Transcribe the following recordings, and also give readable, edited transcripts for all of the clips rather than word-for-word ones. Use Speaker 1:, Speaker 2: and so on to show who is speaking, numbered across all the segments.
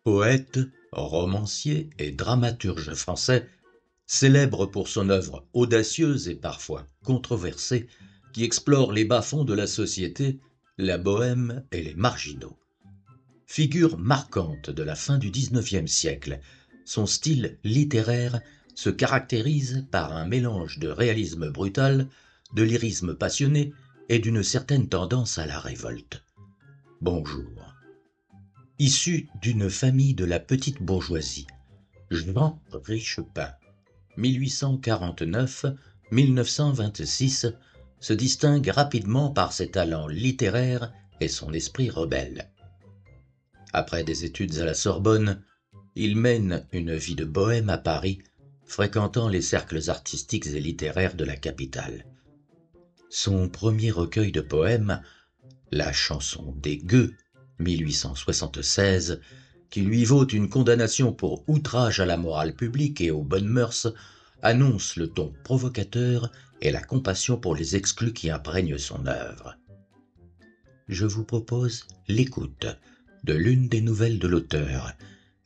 Speaker 1: Poète, romancier et dramaturge français, célèbre pour son œuvre audacieuse et parfois controversée qui explore les bas-fonds de la société, la bohème et les marginaux. Figure marquante de la fin du XIXe siècle, son style littéraire se caractérise par un mélange de réalisme brutal, de lyrisme passionné et d'une certaine tendance à la révolte. Bonjour. Issu d'une famille de la petite bourgeoisie, Jean Richepin, 1849-1926, se distingue rapidement par ses talents littéraires et son esprit rebelle. Après des études à la Sorbonne, il mène une vie de bohème à Paris, fréquentant les cercles artistiques et littéraires de la capitale. Son premier recueil de poèmes, La chanson des gueux, 1876, qui lui vaut une condamnation pour outrage à la morale publique et aux bonnes mœurs, annonce le ton provocateur et la compassion pour les exclus qui imprègnent son œuvre. Je vous propose l'écoute de l'une des nouvelles de l'auteur,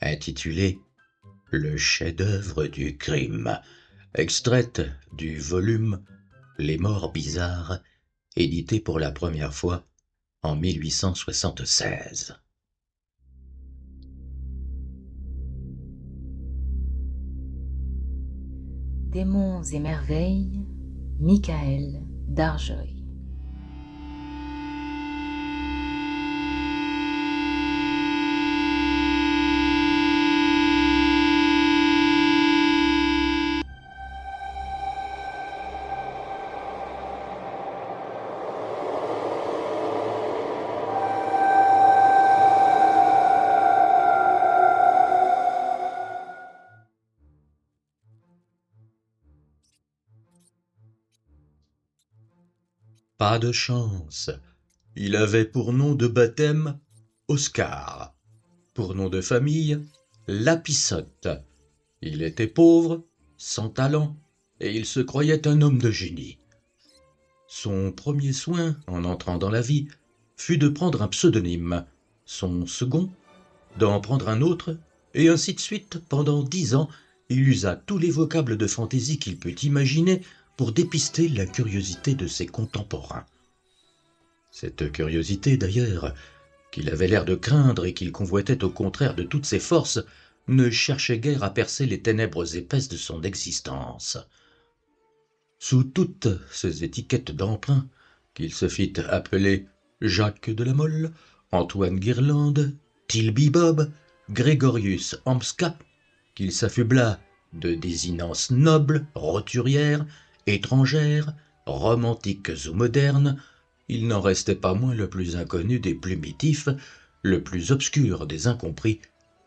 Speaker 1: intitulée « Le chef-d'œuvre du crime », extraite du volume « Les morts bizarres », édité pour la première fois en 1876.
Speaker 2: Démons et merveilles, Michael Darjoy.
Speaker 1: Pas de chance. Il avait pour nom de baptême Oscar, pour nom de famille Lapissotte. Il était pauvre, sans talent, et il se croyait un homme de génie. Son premier soin, en entrant dans la vie, fut de prendre un pseudonyme, son second, d'en prendre un autre, et ainsi de suite, pendant 10 ans, il usa tous les vocables de fantaisie qu'il put imaginer pour dépister la curiosité de ses contemporains. Cette curiosité, d'ailleurs, qu'il avait l'air de craindre et qu'il convoitait au contraire de toutes ses forces, ne cherchait guère à percer les ténèbres épaisses de son existence. Sous toutes ces étiquettes d'emprunt, qu'il se fit appeler Jacques de la Mole, Antoine Guirlande, Tilby Bob, Grégorius Amska, qu'il s'affubla de désinences nobles, roturières, étrangères, romantiques ou modernes, il n'en restait pas moins le plus inconnu des plumitifs, le plus obscur des incompris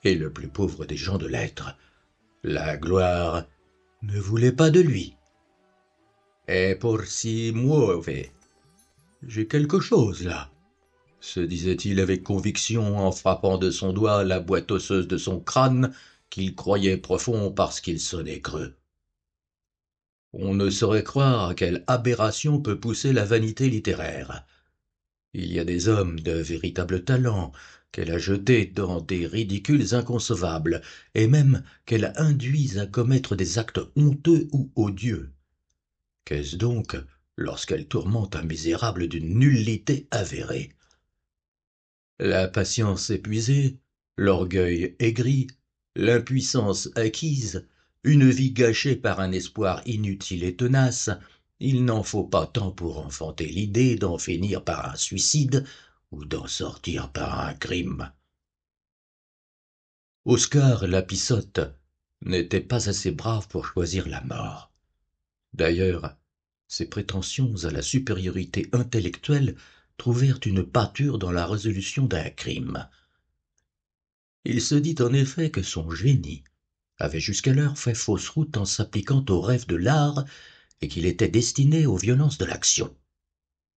Speaker 1: et le plus pauvre des gens de lettres. La gloire ne voulait pas de lui. Et pour si mauvais, j'ai quelque chose là, se disait-il avec conviction en frappant de son doigt la boîte osseuse de son crâne qu'il croyait profond parce qu'il sonnait creux. On ne saurait croire à quelle aberration peut pousser la vanité littéraire. Il y a des hommes de véritable talent qu'elle a jetés dans des ridicules inconcevables, et même qu'elle induisent à commettre des actes honteux ou odieux. Qu'est-ce donc lorsqu'elle tourmente un misérable d'une nullité avérée? La patience épuisée, l'orgueil aigri, l'impuissance acquise, une vie gâchée par un espoir inutile et tenace, il n'en faut pas tant pour enfanter l'idée d'en finir par un suicide ou d'en sortir par un crime. Oscar Lapissotte n'était pas assez brave pour choisir la mort. D'ailleurs, ses prétentions à la supériorité intellectuelle trouvèrent une pâture dans la résolution d'un crime. Il se dit en effet que son génie avait jusqu'alors fait fausse route en s'appliquant aux rêves de l'art et qu'il était destiné aux violences de l'action.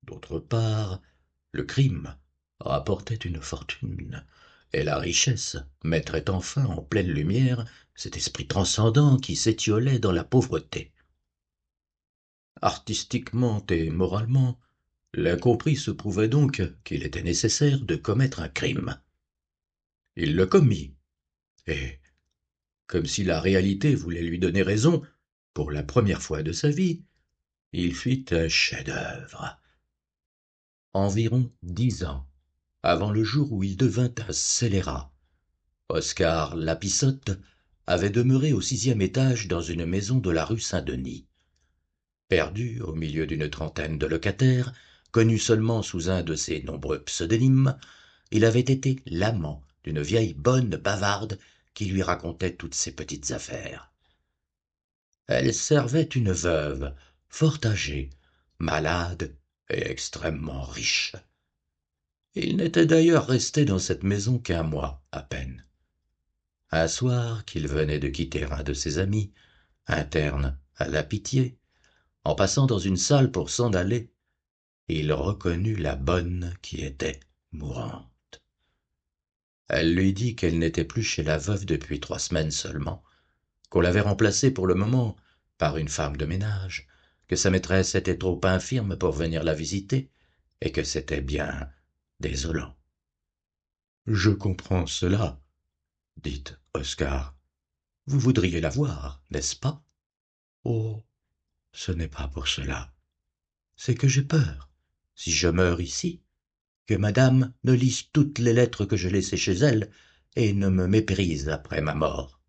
Speaker 1: D'autre part, le crime rapportait une fortune, et la richesse mettrait enfin en pleine lumière cet esprit transcendant qui s'étiolait dans la pauvreté. Artistiquement et moralement, l'incompris se prouvait donc qu'il était nécessaire de commettre un crime. Il le commit, Et, comme si la réalité voulait lui donner raison, pour la première fois de sa vie, il fit un chef-d'œuvre. Environ 10 ans avant le jour où il devint un scélérat, Oscar Lapissotte avait demeuré au 6e étage dans une maison de la rue Saint-Denis. Perdu au milieu d'une trentaine de locataires, connu seulement sous un de ses nombreux pseudonymes, il avait été l'amant d'une vieille bonne bavarde qui lui racontait toutes ses petites affaires. Elle servait une veuve, fort âgée, malade et extrêmement riche. Il n'était d'ailleurs resté dans cette maison qu'un mois à peine. Un soir qu'il venait de quitter un de ses amis, interne à la Pitié, en passant dans une salle pour s'en aller, il reconnut la bonne qui était mourante. Elle lui dit qu'elle n'était plus chez la veuve depuis 3 semaines seulement, qu'on l'avait remplacée pour le moment par une femme de ménage, que sa maîtresse était trop infirme pour venir la visiter, et que c'était bien désolant. « Je comprends cela, » dit Oscar. « Vous voudriez la voir, n'est-ce pas ? » ?»« Oh, ce n'est pas pour cela. C'est que j'ai peur, si je meurs ici, que madame ne lise toutes les lettres que j'ai laissées chez elle et ne me méprise après ma mort. »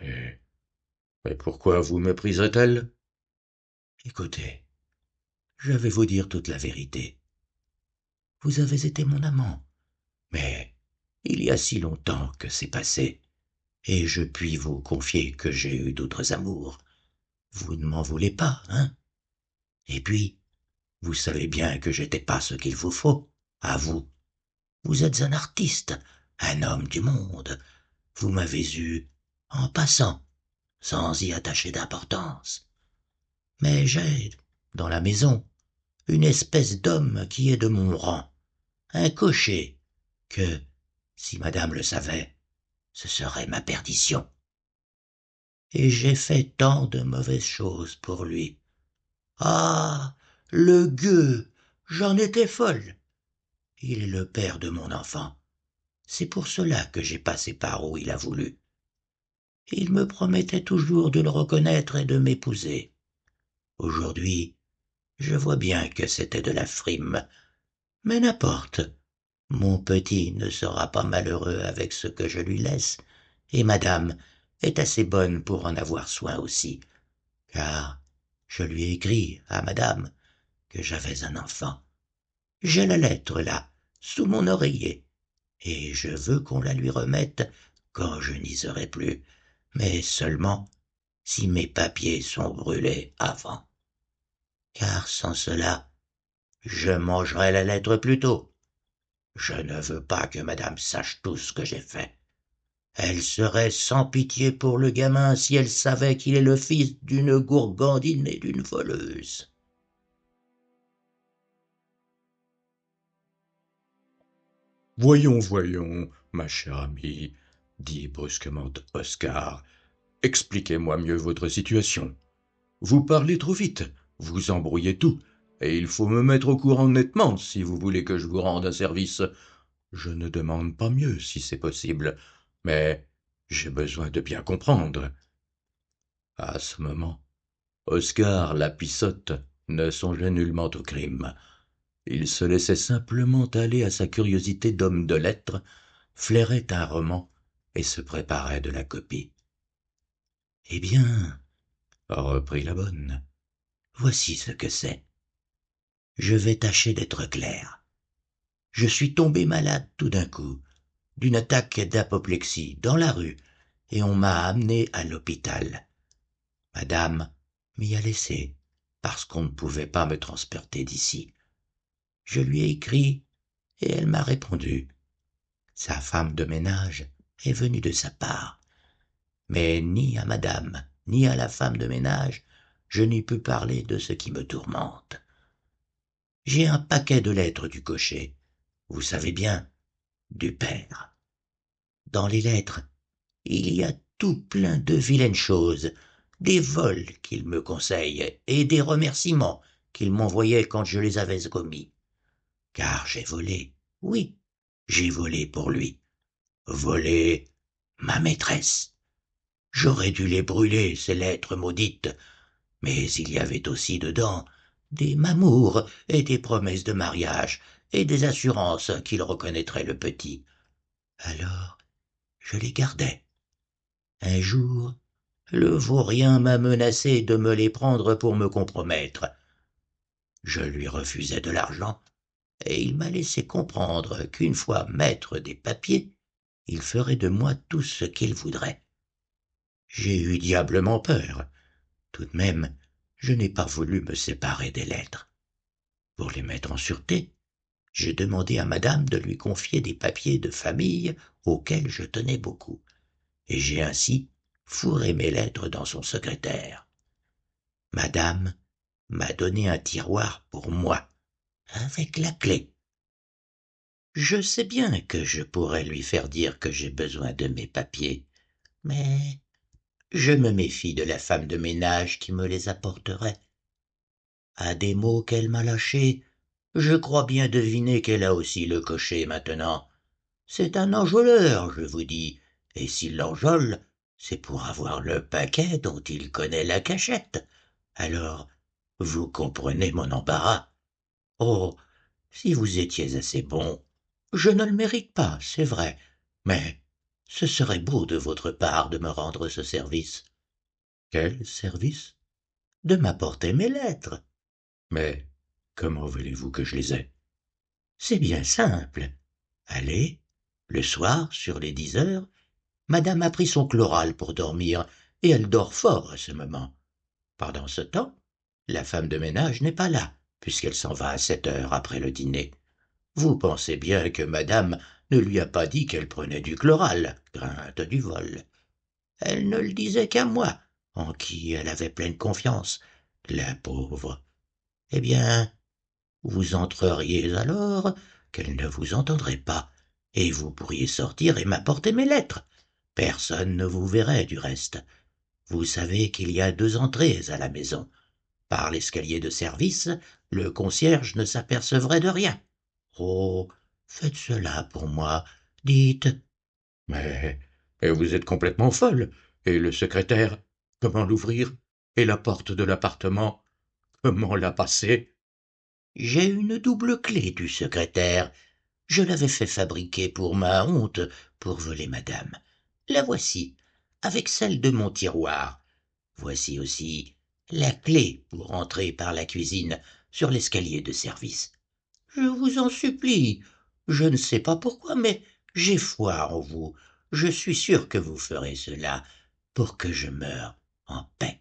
Speaker 1: Et pourquoi vous mépriserait-elle ? » ?»« Écoutez, je vais vous dire toute la vérité. Vous avez été mon amant, mais il y a si longtemps que c'est passé, et je puis vous confier que j'ai eu d'autres amours. Vous ne m'en voulez pas, hein ? Et puis, vous savez bien que j'étais pas ce qu'il vous faut, à vous. Vous êtes un artiste, un homme du monde. Vous m'avez eu en passant, sans y attacher d'importance. Mais j'ai, dans la maison, une espèce d'homme qui est de mon rang, un cocher, que, si madame le savait, ce serait ma perdition. Et j'ai fait tant de mauvaises choses pour lui. Ah, le gueux, j'en étais folle. Il est le père de mon enfant. C'est pour cela que j'ai passé par où il a voulu. Il me promettait toujours de le reconnaître et de m'épouser. Aujourd'hui, je vois bien que c'était de la frime. Mais n'importe, mon petit ne sera pas malheureux avec ce que je lui laisse, et madame est assez bonne pour en avoir soin aussi, car je lui ai écrit à madame que j'avais un enfant. J'ai la lettre là, sous mon oreiller, et je veux qu'on la lui remette quand je n'y serai plus, mais seulement si mes papiers sont brûlés avant. Car sans cela, je mangerai la lettre plus tôt. Je ne veux pas que madame sache tout ce que j'ai fait. Elle serait sans pitié pour le gamin si elle savait qu'il est le fils d'une gourgandine et d'une voleuse. « Voyons, ma chère amie, » dit brusquement Oscar, « expliquez-moi mieux votre situation. Vous parlez trop vite, vous embrouillez tout, et il faut me mettre au courant nettement si vous voulez que je vous rende un service. Je ne demande pas mieux si c'est possible, mais j'ai besoin de bien comprendre. » À ce moment, Oscar Lapissotte ne songeait nullement au crime. Il se laissait simplement aller à sa curiosité d'homme de lettres, flairait un roman et se préparait de la copie. « Eh bien, » reprit la bonne, « voici ce que c'est. Je vais tâcher d'être clair. Je suis tombé malade tout d'un coup, d'une attaque d'apoplexie dans la rue, et on m'a amené à l'hôpital. Madame m'y a laissé, parce qu'on ne pouvait pas me transporter d'ici. Je lui ai écrit, et elle m'a répondu. Sa femme de ménage est venue de sa part. Mais ni à madame, ni à la femme de ménage, je n'ai pu parler de ce qui me tourmente. J'ai un paquet de lettres du cocher, vous savez bien, du père. Dans les lettres, il y a tout plein de vilaines choses, des vols qu'il me conseille et des remerciements qu'il m'envoyait quand je les avais commis. Car j'ai volé, oui, j'ai volé pour lui. Volé
Speaker 3: Ma maîtresse. J'aurais dû les brûler, ces lettres maudites, mais il y avait aussi dedans des mamours et des promesses de mariage et des assurances qu'il reconnaîtrait le petit. Alors, je les gardai. Un jour, le vaurien m'a menacé de me les prendre pour me compromettre. Je lui refusai de l'argent, et il m'a laissé comprendre qu'une fois maître des papiers, il ferait de moi tout ce qu'il voudrait. J'ai eu diablement peur. Tout de même, je n'ai pas voulu me séparer des lettres. Pour les mettre en sûreté, j'ai demandé à madame de lui confier des papiers de famille auxquels je tenais beaucoup, et j'ai ainsi fourré mes lettres dans son secrétaire. Madame m'a donné un tiroir pour moi, avec la clé. Je sais bien que je pourrais lui faire dire que j'ai besoin de mes papiers, mais je me méfie de la femme de ménage qui me les apporterait. À des mots qu'elle m'a lâchés, je crois bien deviner qu'elle a aussi le cocher maintenant. C'est un enjôleur, je vous dis, et s'il l'enjôle, c'est pour avoir le paquet dont il connaît la cachette. Alors, vous comprenez mon embarras. Oh, si vous étiez assez bon, je ne le mérite pas, c'est vrai, mais ce serait beau de votre part de me rendre ce service. Quel service? De m'apporter mes lettres.
Speaker 1: Mais comment voulez-vous que je les aie?
Speaker 3: C'est bien simple. Allez, le soir, sur les 10 heures, madame a pris son chloral pour dormir, et elle dort fort à ce moment. Pendant ce temps, la femme de ménage n'est pas là, puisqu'elle s'en va à 7 heures après le dîner. Vous pensez bien que madame ne lui a pas dit qu'elle prenait du chloral, crainte du vol. Elle ne le disait qu'à moi, en qui elle avait pleine confiance, la pauvre. Eh bien, vous entreriez alors qu'elle ne vous entendrait pas, et vous pourriez sortir et m'apporter mes lettres. Personne ne vous verrait du reste. Vous savez qu'il y a 2 entrées à la maison. Par l'escalier de service, le concierge ne s'apercevrait de rien. Oh, faites cela pour moi. Dites.
Speaker 1: Mais, mais vous êtes complètement folle. Et le secrétaire, comment l'ouvrir? Et la porte de l'appartement, comment la passer?
Speaker 3: J'ai une double clé du secrétaire. Je l'avais fait fabriquer pour ma honte, pour voler madame. La voici, avec celle de mon tiroir. Voici aussi la clé pour entrer par la cuisine sur l'escalier de service. Je vous en supplie. Je ne sais pas pourquoi, mais j'ai foi en vous. Je suis sûr que vous ferez cela pour que je meure en paix.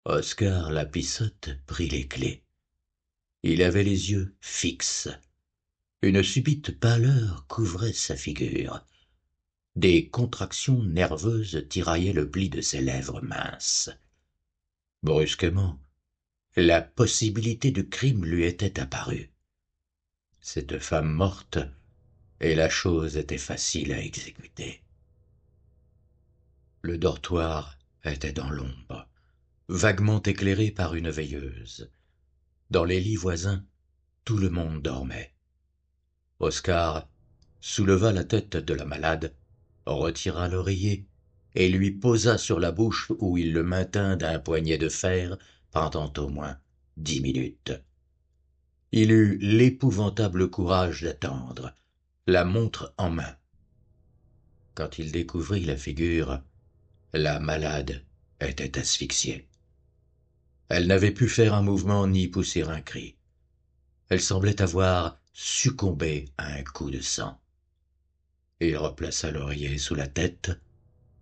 Speaker 1: Oscar Lapissotte prit les clés. Il avait les yeux fixes. Une subite pâleur couvrait sa figure. Des contractions nerveuses tiraillaient le pli de ses lèvres minces. Brusquement, la possibilité du crime lui était apparue. Cette femme morte, et la chose était facile à exécuter. Le dortoir était dans l'ombre, vaguement éclairé par une veilleuse. Dans les lits voisins, tout le monde dormait. Oscar souleva la tête de la malade, retira l'oreiller et lui posa sur la bouche où il le maintint d'un poignet de fer pendant au moins 10 minutes. Il eut l'épouvantable courage d'attendre, la montre en main. Quand il découvrit la figure, la malade était asphyxiée. Elle n'avait pu faire un mouvement ni pousser un cri. Elle semblait avoir succombé à un coup de sang. Il replaça l'oreiller sous la tête,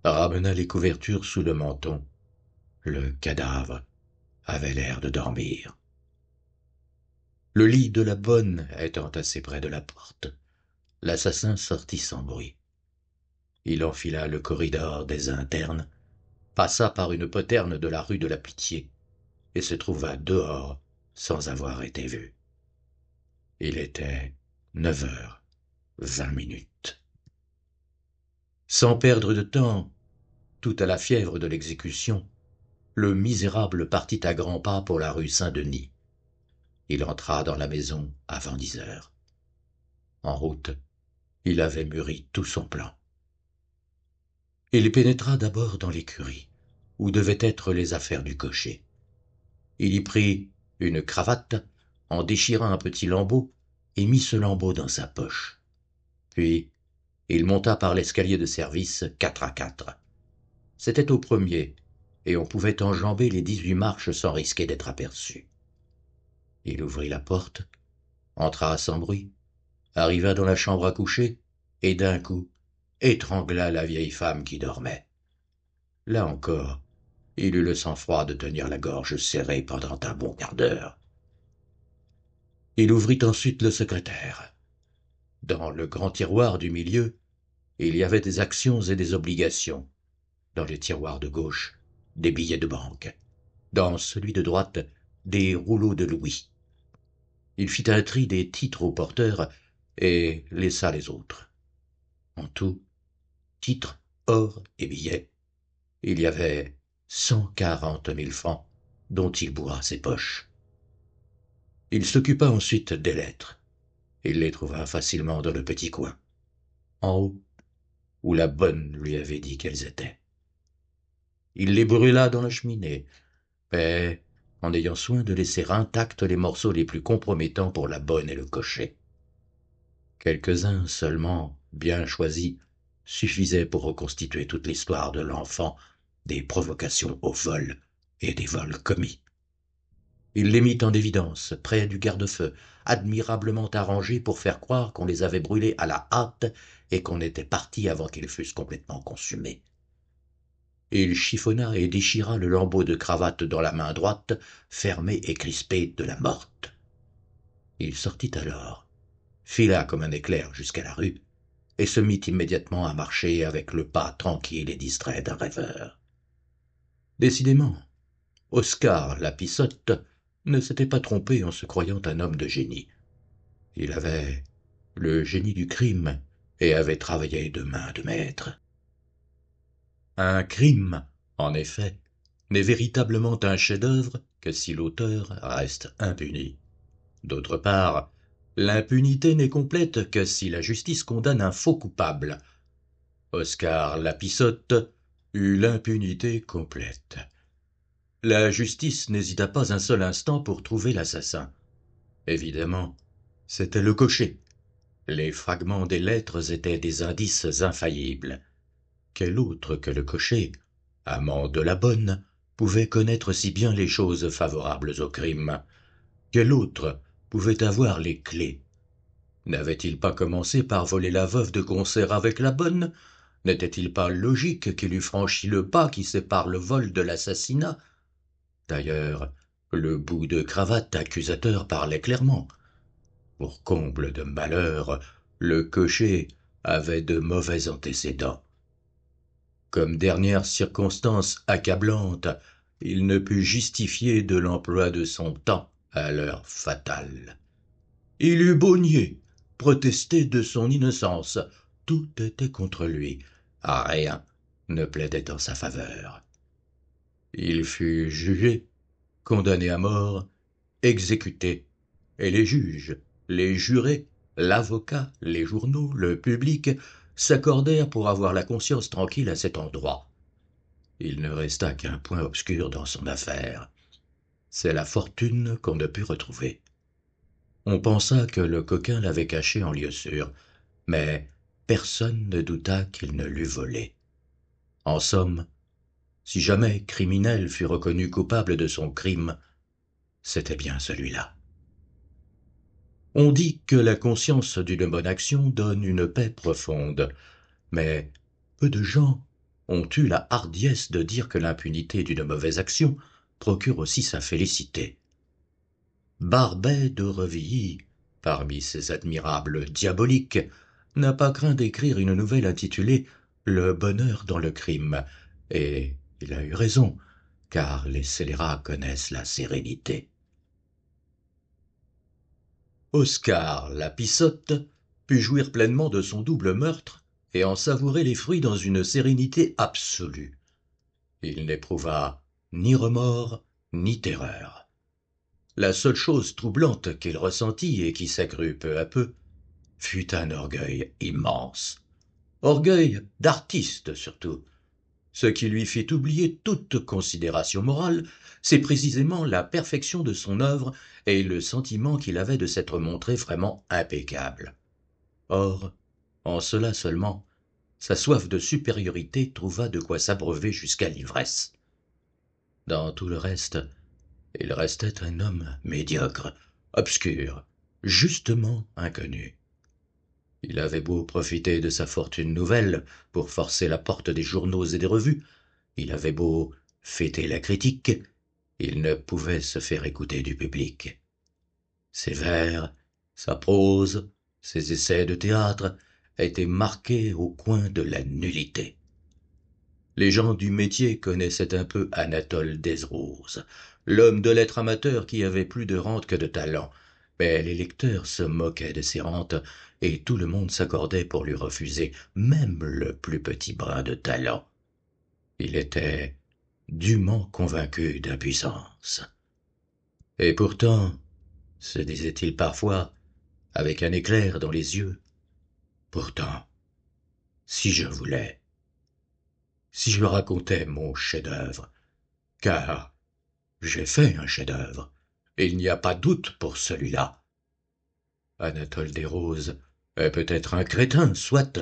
Speaker 1: ramena les couvertures sous le menton. Le cadavre avait l'air de dormir. Le lit de la bonne étant assez près de la porte, l'assassin sortit sans bruit. Il enfila le corridor des internes, passa par une poterne de la rue de la Pitié et se trouva dehors sans avoir été vu. Il était 9h20. Sans perdre de temps, tout à la fièvre de l'exécution, le misérable partit à grands pas pour la rue Saint-Denis. Il entra dans la maison avant 10 heures. En route, il avait mûri tout son plan. Il pénétra d'abord dans l'écurie, où devaient être les affaires du cocher. Il y prit une cravate, en déchira un petit lambeau et mit ce lambeau dans sa poche. Puis, il monta par l'escalier de service 4 à 4. C'était au premier, et on pouvait enjamber les 18 marches sans risquer d'être aperçu. Il ouvrit la porte, entra sans bruit, arriva dans la chambre à coucher, et d'un coup, étrangla la vieille femme qui dormait. Là encore, il eut le sang-froid de tenir la gorge serrée pendant un bon quart d'heure. Il ouvrit ensuite le secrétaire. Dans le grand tiroir du milieu, il y avait des actions et des obligations. Dans le tiroir de gauche, des billets de banque. Dans celui de droite, des rouleaux de louis. Il fit un tri des titres au porteur et laissa les autres. En tout, titres, or et billets, il y avait 140 000 francs dont il bourra ses poches. Il s'occupa ensuite des lettres. Il les trouva facilement dans le petit coin, en haut, où la bonne lui avait dit qu'elles étaient. Il les brûla dans la cheminée, mais en ayant soin de laisser intacts les morceaux les plus compromettants pour la bonne et le cocher. Quelques-uns seulement, bien choisis, suffisaient pour reconstituer toute l'histoire de l'enfant, des provocations au vol et des vols commis. Il les mit en évidence, près du garde-feu, admirablement arrangés pour faire croire qu'on les avait brûlés à la hâte et qu'on était parti avant qu'ils fussent complètement consumés. Il chiffonna et déchira le lambeau de cravate dans la main droite, fermée et crispée de la morte. Il sortit alors, fila comme un éclair jusqu'à la rue, et se mit immédiatement à marcher avec le pas tranquille et distrait d'un rêveur. Décidément, Oscar Lapissotte ne s'était pas trompé en se croyant un homme de génie. Il avait le génie du crime et avait travaillé de main de maître. Un crime, en effet, n'est véritablement un chef-d'œuvre que si l'auteur reste impuni. D'autre part, l'impunité n'est complète que si la justice condamne un faux coupable. Oscar Lapissotte eut l'impunité complète. La justice n'hésita pas un seul instant pour trouver l'assassin. Évidemment, c'était le cocher. Les fragments des lettres étaient des indices infaillibles. Quel autre que le cocher, amant de la bonne, pouvait connaître si bien les choses favorables au crime? Quel autre pouvait avoir les clés? N'avait-il pas commencé par voler la veuve de concert avec la bonne? N'était-il pas logique qu'il eût franchi le pas qui sépare le vol de l'assassinat? D'ailleurs, le bout de cravate accusateur parlait clairement. Pour comble de malheur, le cocher avait de mauvais antécédents. Comme dernière circonstance accablante, il ne put justifier de l'emploi de son temps à l'heure fatale. Il eut beau nier, protester de son innocence, tout était contre lui, rien ne plaidait en sa faveur. Il fut jugé, condamné à mort, exécuté, et les juges, les jurés, l'avocat, les journaux, le public s'accordèrent pour avoir la conscience tranquille à cet endroit. Il ne resta qu'un point obscur dans son affaire. C'est la fortune qu'on ne put retrouver. On pensa que le coquin l'avait cachée en lieu sûr, mais personne ne douta qu'il ne l'eût volée. En somme, si jamais criminel fut reconnu coupable de son crime, c'était bien celui-là. On dit que la conscience d'une bonne action donne une paix profonde, mais peu de gens ont eu la hardiesse de dire que l'impunité d'une mauvaise action procure aussi sa félicité. Barbet d'Aurevilly, parmi ces admirables diaboliques, n'a pas craint d'écrire une nouvelle intitulée « Le bonheur dans le crime », et il a eu raison, car les scélérats connaissent la sérénité. Oscar Lapissotte put jouir pleinement de son double meurtre et en savourer les fruits dans une sérénité absolue. Il n'éprouva ni remords ni terreur. La seule chose troublante qu'il ressentit et qui s'accrut peu à peu fut un orgueil immense. Orgueil d'artiste surtout, Ce qui lui fit oublier toute considération morale, c'est précisément la perfection de son œuvre et le sentiment qu'il avait de s'être montré vraiment impeccable. Or, en cela seulement, sa soif de supériorité trouva de quoi s'abreuver jusqu'à l'ivresse. Dans tout le reste, il restait un homme médiocre, obscur, justement inconnu. Il avait beau profiter de sa fortune nouvelle pour forcer la porte des journaux et des revues, il avait beau fêter la critique, il ne pouvait se faire écouter du public. Ses vers, sa prose, ses essais de théâtre étaient marqués au coin de la nullité. Les gens du métier connaissaient un peu Anatole Desroses, l'homme de lettres amateur qui avait plus de rente que de talent, mais les lecteurs se moquaient de ses rentes et tout le monde s'accordait pour lui refuser même le plus petit brin de talent. Il était dûment convaincu d'impuissance. Et pourtant, se disait-il parfois, avec un éclair dans les yeux, pourtant, si je voulais, si je racontais mon chef-d'œuvre, car j'ai fait un chef-d'œuvre, et il n'y a pas doute pour celui-là. Anatole Desroses est peut-être un crétin, soit,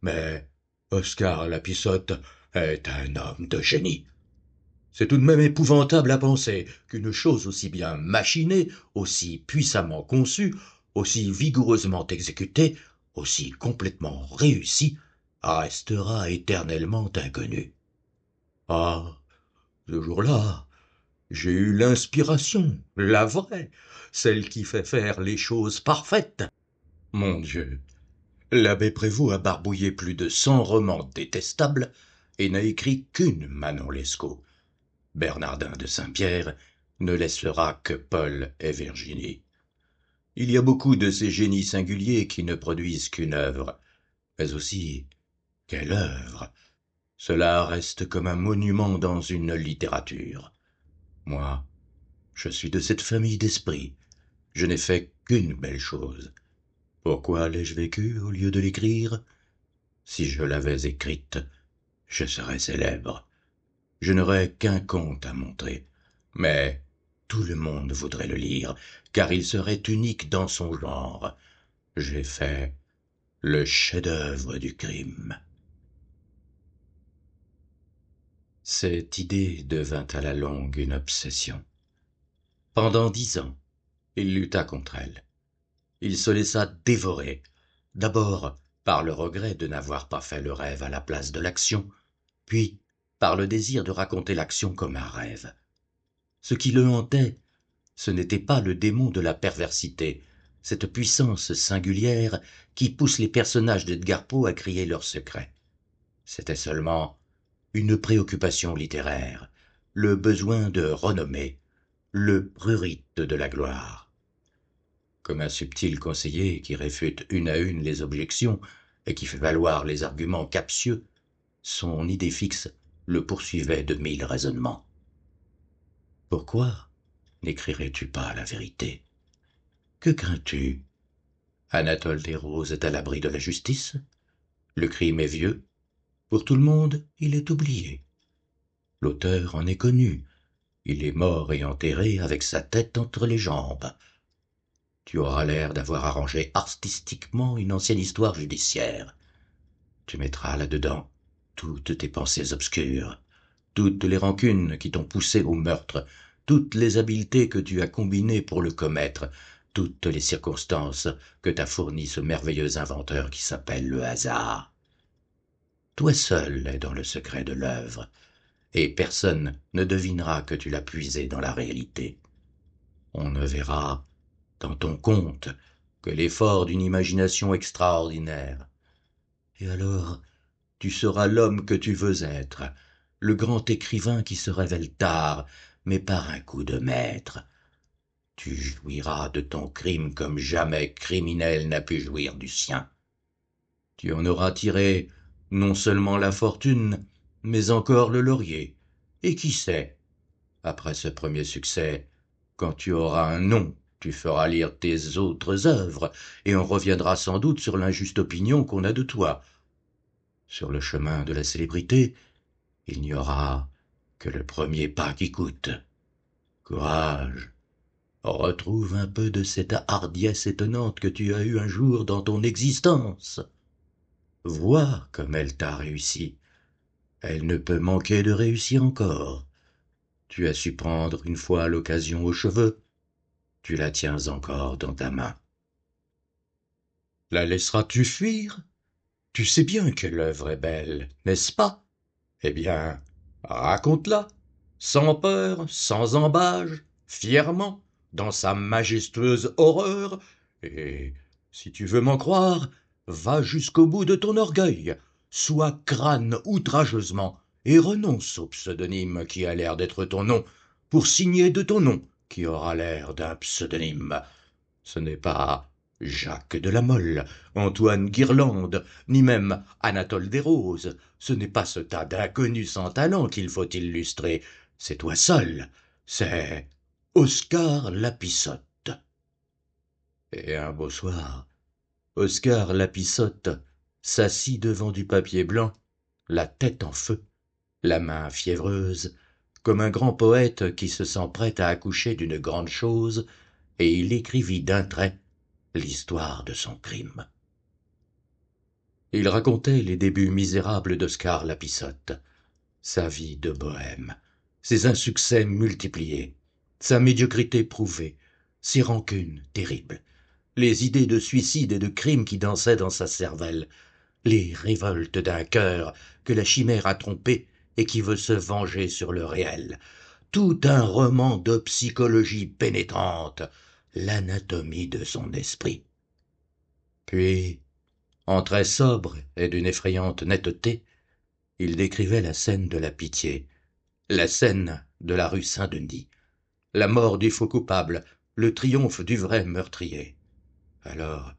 Speaker 1: mais Oscar Lapissotte est un homme de génie. C'est tout de même épouvantable à penser qu'une chose aussi bien machinée, aussi puissamment conçue, aussi vigoureusement exécutée, aussi complètement réussie, restera éternellement inconnue. Ah, ce jour-là, j'ai eu l'inspiration, la vraie, celle qui fait faire les choses parfaites. Mon Dieu, l'abbé Prévost a barbouillé plus de 100 romans détestables et n'a écrit qu'une Manon Lescaut. Bernardin de Saint-Pierre ne laissera que Paul et Virginie. Il y a beaucoup de ces génies singuliers qui ne produisent qu'une œuvre. Mais aussi, quelle œuvre! Cela reste comme un monument dans une littérature. Moi, je suis de cette famille d'esprit. Je n'ai fait qu'une belle chose. Pourquoi l'ai-je vécue au lieu de l'écrire? Si je l'avais écrite, je serais célèbre. Je n'aurais qu'un conte à montrer, mais tout le monde voudrait le lire, car il serait unique dans son genre. J'ai fait le chef-d'œuvre du crime. Cette idée devint à la longue une obsession. Pendant 10 ans, il lutta contre elle. Il se laissa dévorer, d'abord par le regret de n'avoir pas fait le rêve à la place de l'action, puis par le désir de raconter l'action comme un rêve. Ce qui le hantait, ce n'était pas le démon de la perversité, cette puissance singulière qui pousse les personnages d'Edgar Poe à crier leurs secrets. C'était seulement une préoccupation littéraire, le besoin de renommée, le prurite de la gloire. Comme un subtil conseiller qui réfute une à une les objections et qui fait valoir les arguments captieux, son idée fixe le poursuivait de 1000 raisonnements. Pourquoi n'écrirais-tu pas la vérité? Que crains-tu? Anatole Desroses est à l'abri de la justice. Le crime est vieux. Pour tout le monde, il est oublié. L'auteur en est connu. Il est mort et enterré avec sa tête entre les jambes. Tu auras l'air d'avoir arrangé artistiquement une ancienne histoire judiciaire. Tu mettras là-dedans toutes tes pensées obscures, toutes les rancunes qui t'ont poussé au meurtre, toutes les habiletés que tu as combinées pour le commettre, toutes les circonstances que t'a fournies ce merveilleux inventeur qui s'appelle le hasard. Toi seul es dans le secret de l'œuvre, et personne ne devinera que tu l'as puisé dans la réalité. On ne verra dans ton conte que l'effort d'une imagination extraordinaire. Et alors, tu seras l'homme que tu veux être, le grand écrivain qui se révèle tard, mais par un coup de maître. Tu jouiras de ton crime comme jamais criminel n'a pu jouir du sien. Tu en auras tiré non seulement la fortune, mais encore le laurier. Et qui sait, après ce premier succès, quand tu auras un nom, tu feras lire tes autres œuvres, et on reviendra sans doute sur l'injuste opinion qu'on a de toi. Sur le chemin de la célébrité,
Speaker 3: il n'y aura que le premier pas qui coûte. Courage, retrouve un peu de cette hardiesse étonnante que tu as eue un jour dans ton existence. Vois comme elle t'a réussi. Elle ne peut manquer de réussir encore. Tu as su prendre une fois l'occasion aux cheveux. Tu la tiens encore dans ta main.
Speaker 1: La laisseras-tu fuir? Tu sais bien que l'œuvre est belle, n'est-ce pas? Eh bien, raconte-la, sans peur, sans embâge, fièrement, dans sa majestueuse horreur, et, si tu veux m'en croire, va jusqu'au bout de ton orgueil, sois crâne outrageusement, et renonce au pseudonyme qui a l'air d'être ton nom, pour signer de ton nom qui aura l'air d'un pseudonyme. Ce n'est pas Jacques de la Mole, Antoine Guirlande, ni même Anatole Desroses. Ce n'est pas ce tas d'inconnus sans talent qu'il faut illustrer. C'est toi seul. C'est Oscar Lapissotte. Et un beau soir, Oscar Lapissotte s'assit devant du papier blanc, la tête en feu, la main fiévreuse, comme un grand poète qui se sent prêt à accoucher d'une grande chose, et il écrivit d'un trait l'histoire de son crime. Il racontait les débuts misérables d'Oscar Lapissotte, sa vie de bohème, ses insuccès multipliés, sa médiocrité prouvée, ses rancunes terribles, les idées de suicide et de crime qui dansaient dans sa cervelle, les révoltes d'un cœur que la chimère a trompé et qui veut se venger sur le réel, tout un roman de psychologie pénétrante, l'anatomie de son esprit. Puis, en traits sobres et d'une effrayante netteté, il décrivait la scène de la pitié, la scène de la rue Saint-Denis, la mort du faux coupable, le triomphe du vrai meurtrier. Alors,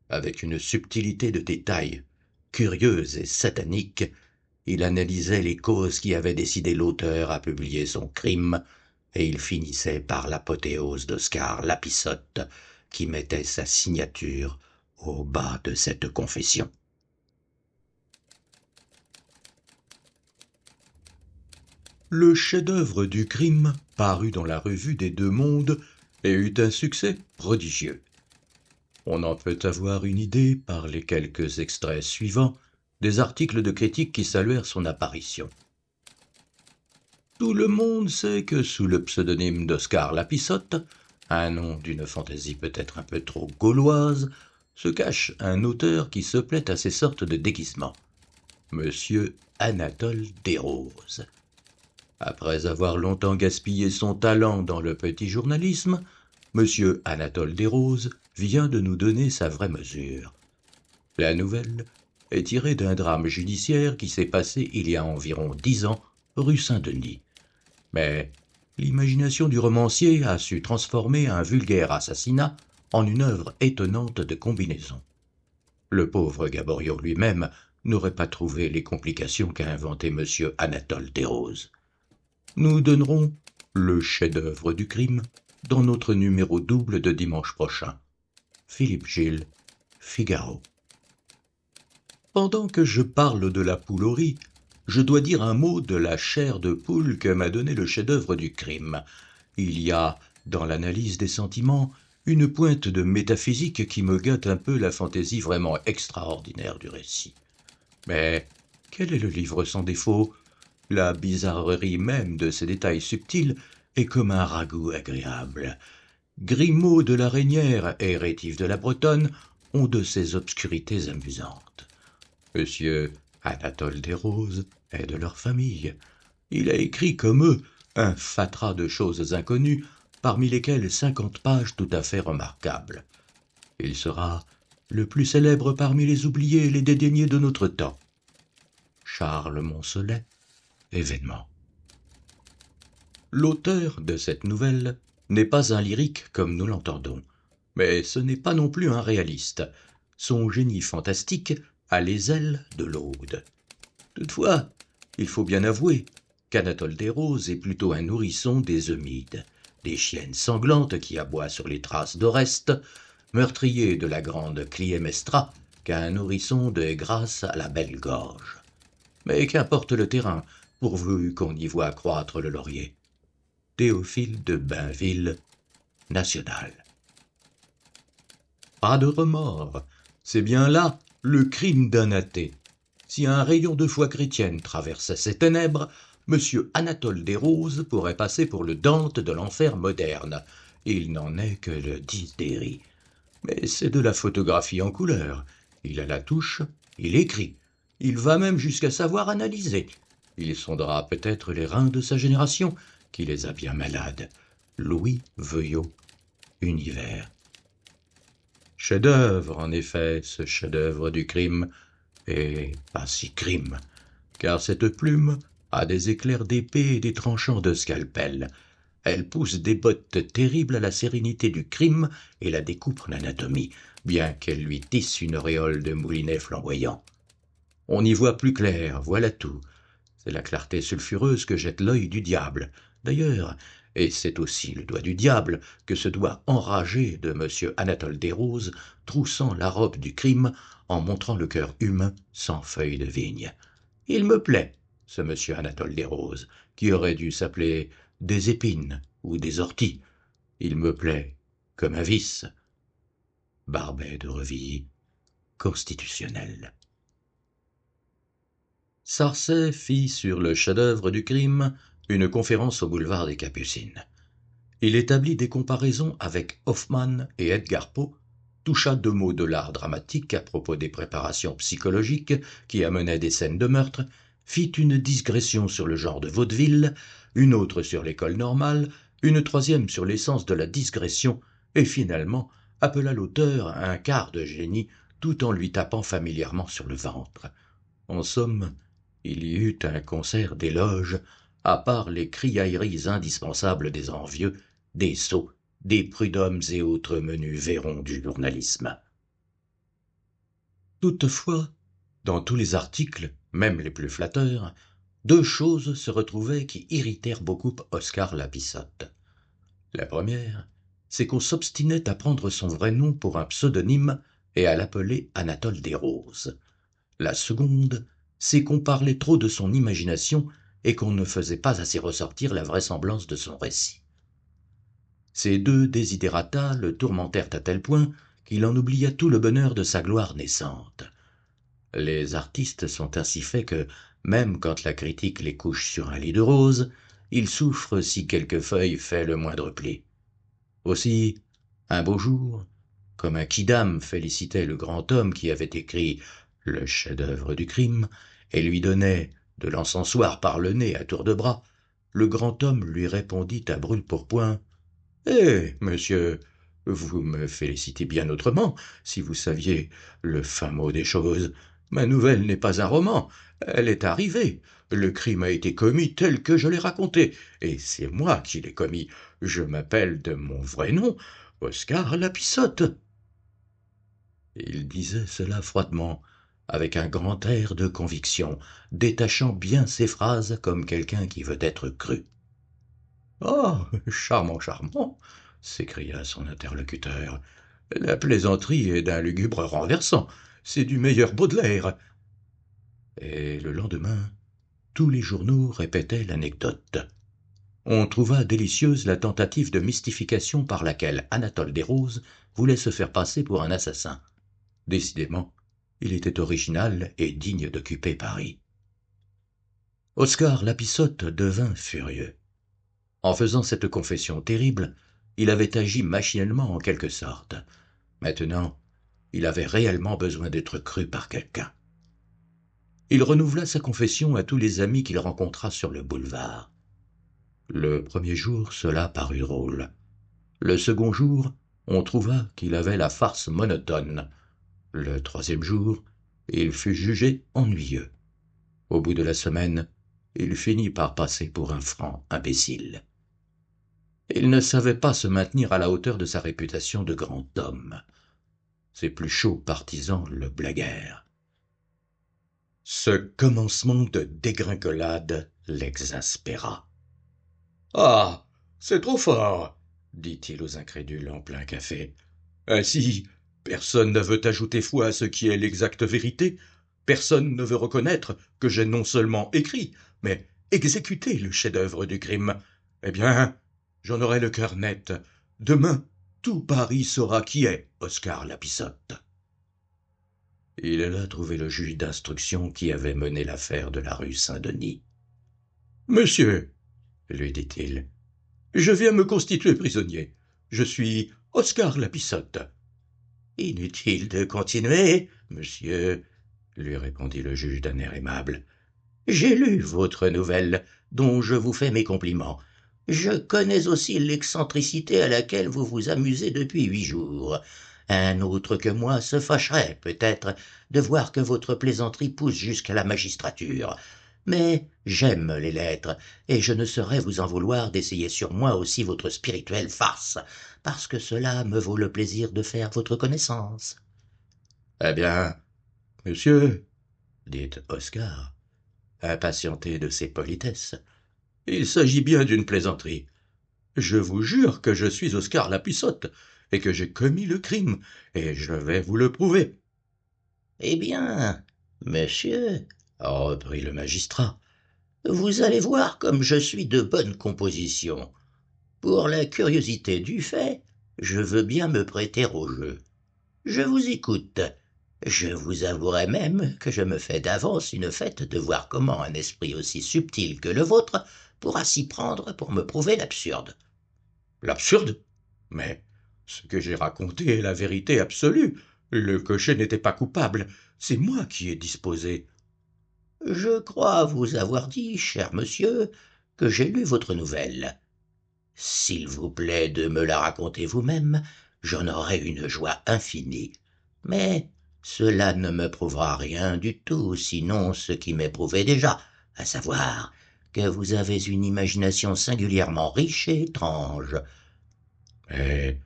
Speaker 1: avec une subtilité de détail, curieuse et satanique, il analysait les causes qui avaient décidé l'auteur à publier son crime, et il finissait par l'apothéose d'Oscar Lapissotte, qui mettait sa signature au bas de cette confession. Le chef-d'œuvre du crime parut dans la revue des Deux Mondes et eut un succès prodigieux. On en peut avoir une idée par les quelques extraits suivants des articles de critique qui saluèrent son apparition. Tout le monde sait que sous le pseudonyme d'Oscar Lapissotte, un nom d'une fantaisie peut-être un peu trop gauloise, se cache un auteur qui se plaît à ces sortes de déguisements, Monsieur Anatole Desroses. Après avoir longtemps gaspillé son talent dans le petit journalisme, Monsieur Anatole Desroses vient de nous donner sa vraie mesure. La nouvelle est tirée d'un drame judiciaire qui s'est passé il y a environ 10 ans, rue Saint-Denis. Mais l'imagination du romancier a su transformer un vulgaire assassinat en une œuvre étonnante de combinaison. Le pauvre Gaboriau lui-même n'aurait pas trouvé les complications qu'a inventé Monsieur Anatole Desroses. Nous donnerons le chef-d'œuvre du crime dans notre numéro double de dimanche prochain. Philippe Gilles, Figaro. Pendant que je parle de la poule au riz, je dois dire un mot de la chair de poule que m'a donné le chef-d'œuvre du crime. Il y a, dans l'analyse des sentiments, une pointe de métaphysique qui me gâte un peu la fantaisie vraiment extraordinaire du récit. Mais quel est le livre sans défaut? La bizarrerie même de ces détails subtils est comme un ragoût agréable. Grimaud de la Reynière et Rétif de la Bretonne ont de ces obscurités amusantes. Monsieur Anatole Desroses est de leur famille. Il a écrit comme eux un fatras de choses inconnues, parmi lesquelles 50 pages tout à fait remarquables. Il sera le plus célèbre parmi les oubliés et les dédaignés de notre temps. Charles Monselet, Événement. L'auteur de cette nouvelle n'est pas un lyrique comme nous l'entendons, mais ce n'est pas non plus un réaliste. Son génie fantastique a les ailes de l'Aude. Toutefois, il faut bien avouer qu'Anatole Desroses est plutôt un nourrisson des Eumides, des chiennes sanglantes qui aboient sur les traces d'Oreste, meurtrier de la grande Clytemnestra qu'un nourrisson de Grâce à la belle gorge. Mais qu'importe le terrain, pourvu qu'on y voie croître le laurier. Théophile de Bainville, National. Pas de remords, c'est bien là le crime d'un athée. Si un rayon de foi chrétienne traversait ces ténèbres, M. Anatole Desroses pourrait passer pour le Dante de l'enfer moderne. Il n'en est que le dysdérie. Mais c'est de la photographie en couleur. Il a la touche, il écrit. Il va même jusqu'à savoir analyser. Il sondera peut-être les reins de sa génération, qui les a bien malades. Louis Veuillot, Univers. Chef-d'œuvre, en effet, ce chef-d'œuvre du crime, et pas si crime, car cette plume a des éclairs d'épée et des tranchants de scalpel. Elle pousse des bottes terribles à la sérénité du crime et la découpe en anatomie, bien qu'elle lui tisse une auréole de moulinet flamboyant. On y voit plus clair, voilà tout. C'est la clarté sulfureuse que jette l'œil du diable. D'ailleurs, et c'est aussi le doigt du diable que ce doigt enragé de M. Anatole Desroses, troussant la robe du crime en montrant le cœur humain sans feuilles de vigne. Il me plaît, ce M. Anatole Desroses, qui aurait dû s'appeler des épines ou des orties. Il me plaît comme un vice. Barbet de Revilly, constitutionnel. Sarcey fit sur le chef-d'œuvre du crime une conférence au boulevard des Capucines. Il établit des comparaisons avec Hoffmann et Edgar Poe, toucha 2 mots de l'art dramatique à propos des préparations psychologiques qui amenaient des scènes de meurtre, fit une digression sur le genre de vaudeville, une autre sur l'école normale, une 3e sur l'essence de la digression, et finalement appela l'auteur à un quart de génie tout en lui tapant familièrement sur le ventre. En somme, il y eut un concert d'éloges, à part les criailleries indispensables des envieux, des sots, des prud'hommes et autres menus vairons du journalisme. Toutefois, dans tous les articles, même les plus flatteurs, 2 choses se retrouvaient qui irritèrent beaucoup Oscar Lapissotte. La première, c'est qu'on s'obstinait à prendre son vrai nom pour un pseudonyme et à l'appeler Anatole Desroses. La seconde, c'est qu'on parlait trop de son imagination et qu'on ne faisait pas assez ressortir la vraisemblance de son récit. Ces 2 desiderata le tourmentèrent à tel point qu'il en oublia tout le bonheur de sa gloire naissante. Les artistes sont ainsi faits que, même quand la critique les couche sur un lit de rose, ils souffrent si quelque feuille fait le moindre pli. Aussi, un beau jour, comme un quidam félicitait le grand homme qui avait écrit le chef-d'œuvre du crime et lui donnait de l'encensoir par le nez à tour de bras, le grand homme lui répondit à brûle-pourpoint « Eh, monsieur, vous me félicitez bien autrement, si vous saviez le fin mot des choses. Ma nouvelle n'est pas un roman, elle est arrivée. Le crime a été commis tel que je l'ai raconté, et c'est moi qui l'ai commis. Je m'appelle de mon vrai nom Oscar Lapissotte. » Il disait cela froidement, avec un grand air de conviction, détachant bien ses phrases comme quelqu'un qui veut être cru. « Ah, charmant, charmant !» s'écria son interlocuteur. « La plaisanterie est d'un lugubre renversant, c'est du meilleur Baudelaire. » Et le lendemain, tous les journaux répétaient l'anecdote. On trouva délicieuse la tentative de mystification par laquelle Anatole Desroses voulait se faire passer pour un assassin. Décidément, il était original et digne d'occuper Paris. Oscar Lapissotte devint furieux. En faisant cette confession terrible, il avait agi machinalement en quelque sorte. Maintenant, il avait réellement besoin d'être cru par quelqu'un. Il renouvela sa confession à tous les amis qu'il rencontra sur le boulevard. Le premier jour, cela parut drôle. Le second jour, on trouva qu'il avait la farce monotone. Le 3e jour, il fut jugé ennuyeux. Au bout de la semaine, il finit par passer pour un franc imbécile. Il ne savait pas se maintenir à la hauteur de sa réputation de grand homme. Ses plus chauds partisans le blaguèrent. Ce commencement de dégringolade l'exaspéra. « Ah, c'est trop fort !» dit-il aux incrédules en plein café. « Ainsi, personne ne veut ajouter foi à ce qui est l'exacte vérité. Personne ne veut reconnaître que j'ai non seulement écrit, mais exécuter le chef-d'œuvre du crime, eh bien, j'en aurai le cœur net. Demain, tout Paris saura qui est Oscar Lapissotte. Il alla trouver le juge d'instruction qui avait mené l'affaire de la rue Saint-Denis. « Monsieur, lui dit-il, je viens me constituer prisonnier. Je suis Oscar Lapissotte. »« Inutile de continuer, monsieur, lui répondit le juge d'un air aimable. J'ai lu votre nouvelle, dont je vous fais mes compliments. Je connais aussi l'excentricité à laquelle vous vous amusez depuis 8 jours. Un autre que moi se fâcherait, peut-être, de voir que votre plaisanterie pousse jusqu'à la magistrature. Mais j'aime les lettres, et je ne saurais vous en vouloir d'essayer sur moi aussi votre spirituelle farce, parce que cela me vaut le plaisir de faire votre connaissance. »« Eh bien, monsieur, dit Oscar, impatienté de ses politesses, il s'agit bien d'une plaisanterie. Je vous jure que je suis Oscar Lapissotte, et que j'ai commis le crime, et je vais vous le prouver. »« Eh bien, monsieur, reprit le magistrat, vous allez voir comme je suis de bonne composition. Pour la curiosité du fait, je veux bien me prêter au jeu. Je vous écoute. Je vous avouerai même que je me fais d'avance une fête de voir comment un esprit aussi subtil que le vôtre pourra s'y prendre pour me prouver l'absurde. »« L'absurde ? Mais ce que j'ai raconté est la vérité absolue. Le cocher n'était pas coupable. C'est moi qui ai disposé. »« Je crois vous avoir dit, cher monsieur, que j'ai lu votre nouvelle. S'il vous plaît de me la raconter vous-même, j'en aurai une joie infinie. Mais cela ne me prouvera rien du tout, sinon ce qui m'est prouvé déjà, à savoir que vous avez une imagination singulièrement riche et étrange. »« Mais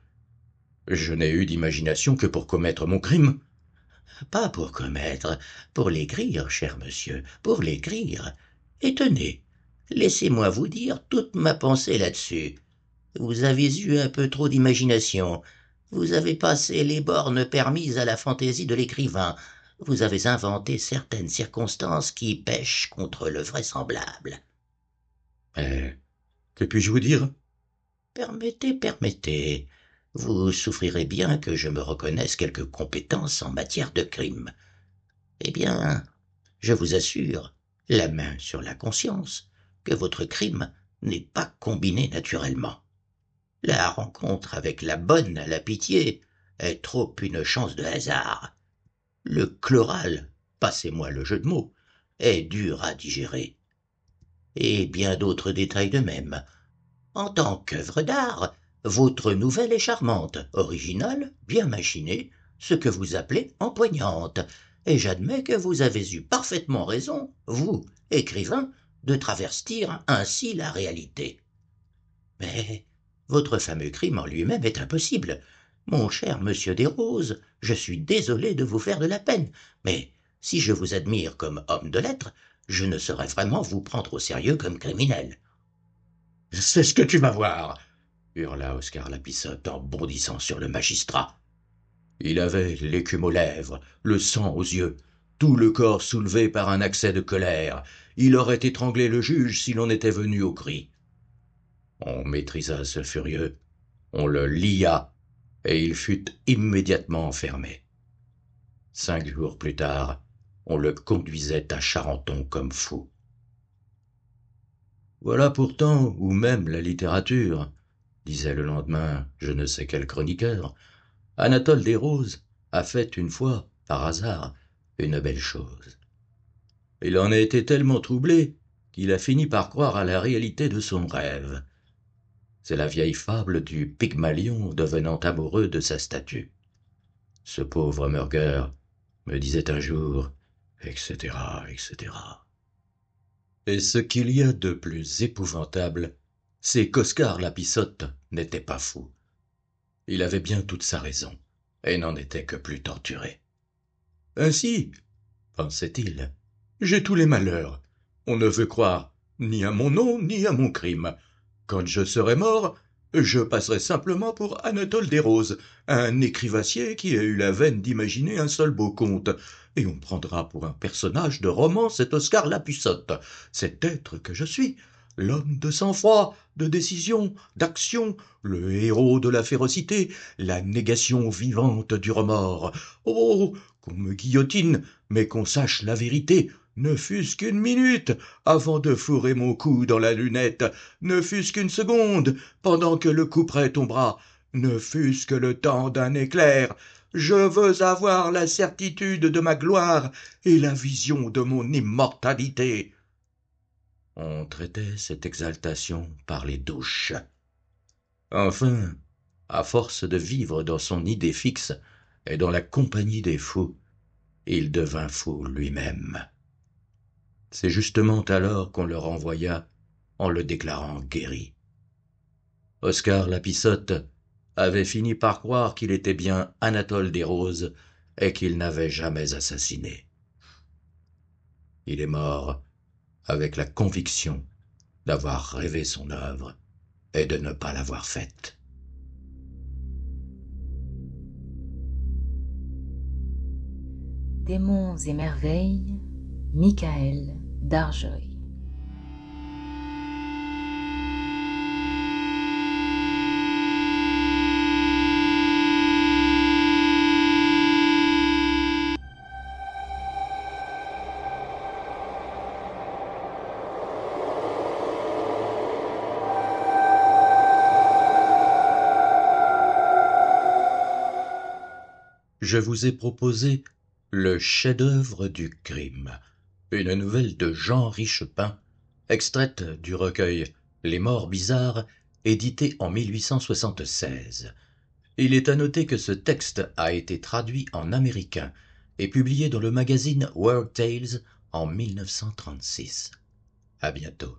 Speaker 1: je n'ai eu d'imagination que pour commettre mon crime. »« Pas pour commettre, pour l'écrire, cher monsieur, pour l'écrire. Et tenez, laissez-moi vous dire toute ma pensée là-dessus. Vous avez eu un peu trop d'imagination. Vous avez passé les bornes permises à la fantaisie de l'écrivain. Vous avez inventé certaines circonstances qui pèchent contre le vraisemblable. »« Que puis-je vous dire ? » ?»« Permettez. Vous souffrirez bien que je me reconnaisse quelques compétences en matière de crime. Eh bien, je vous assure, la main sur la conscience, que votre crime n'est pas combiné naturellement. La rencontre avec la bonne à la pitié est trop une chance de hasard. Le chloral, passez-moi le jeu de mots, est dur à digérer. Et bien d'autres détails de même. En tant qu'œuvre d'art, votre nouvelle est charmante, originale, bien machinée, ce que vous appelez empoignante, et j'admets que vous avez eu parfaitement raison, vous, écrivain, de travestir ainsi la réalité. Mais votre fameux crime en lui-même est impossible. Mon cher monsieur Desroses, je suis désolé de vous faire de la peine, mais si je vous admire comme homme de lettres, je ne saurais vraiment vous prendre au sérieux comme criminel. « C'est ce que tu vas voir !» hurla Oscar Lapissotte en bondissant sur le magistrat. Il avait l'écume aux lèvres, le sang aux yeux, tout le corps soulevé par un accès de colère. Il aurait étranglé le juge si l'on était venu au cri. On maîtrisa ce furieux, on le lia, et il fut immédiatement enfermé. 5 jours plus tard, on le conduisait à Charenton comme fou. Voilà pourtant où même la littérature, disait le lendemain je ne sais quel chroniqueur, Anatole Desroses a fait une fois, par hasard, une belle chose. Il en a été tellement troublé qu'il a fini par croire à la réalité de son rêve. C'est la vieille fable du Pygmalion devenant amoureux de sa statue. Ce pauvre Murger me disait un jour, etc., etc. Et ce qu'il y a de plus épouvantable, c'est qu'Oscar Lapissotte n'était pas fou. Il avait bien toute sa raison, et n'en était que plus torturé. Ainsi, pensait-il, j'ai tous les malheurs. On ne veut croire ni à mon nom, ni à mon crime. Quand je serai mort, Je passerai simplement pour Anatole Desroses, un écrivassier qui a eu la veine d'imaginer un seul beau conte. Et on prendra pour un personnage de roman cet Oscar Lapuçotte, cet être que je suis, l'homme de sang-froid, de décision, d'action, le héros de la férocité, la négation vivante du remords. Oh, qu'on me guillotine, mais qu'on sache la vérité, ne fût-ce qu'une minute, avant de fourrer mon cou dans la lunette, ne fût-ce qu'une seconde, pendant que le couperet tombera, ne fût-ce que le temps d'un éclair. Je veux avoir la certitude de ma gloire et la vision de mon immortalité. On traitait cette exaltation par les douches. Enfin, à force de vivre dans son idée fixe et dans la compagnie des fous, il devint fou lui-même. C'est justement alors qu'on le renvoya en le déclarant guéri. Oscar Lapuçotte avait fini par croire qu'il était bien Anatole Desroses et qu'il n'avait jamais assassiné. Il est mort avec la conviction d'avoir rêvé son œuvre et de ne pas l'avoir faite.
Speaker 2: Démons et merveilles, Michael Darjoy.
Speaker 1: Je vous ai proposé Le chef-d'œuvre du crime, une nouvelle de Jean Richepin, extraite du recueil Les morts bizarres, édité en 1876. Il est à noter que ce texte a été traduit en américain et publié dans le magazine World Tales en 1936. À bientôt.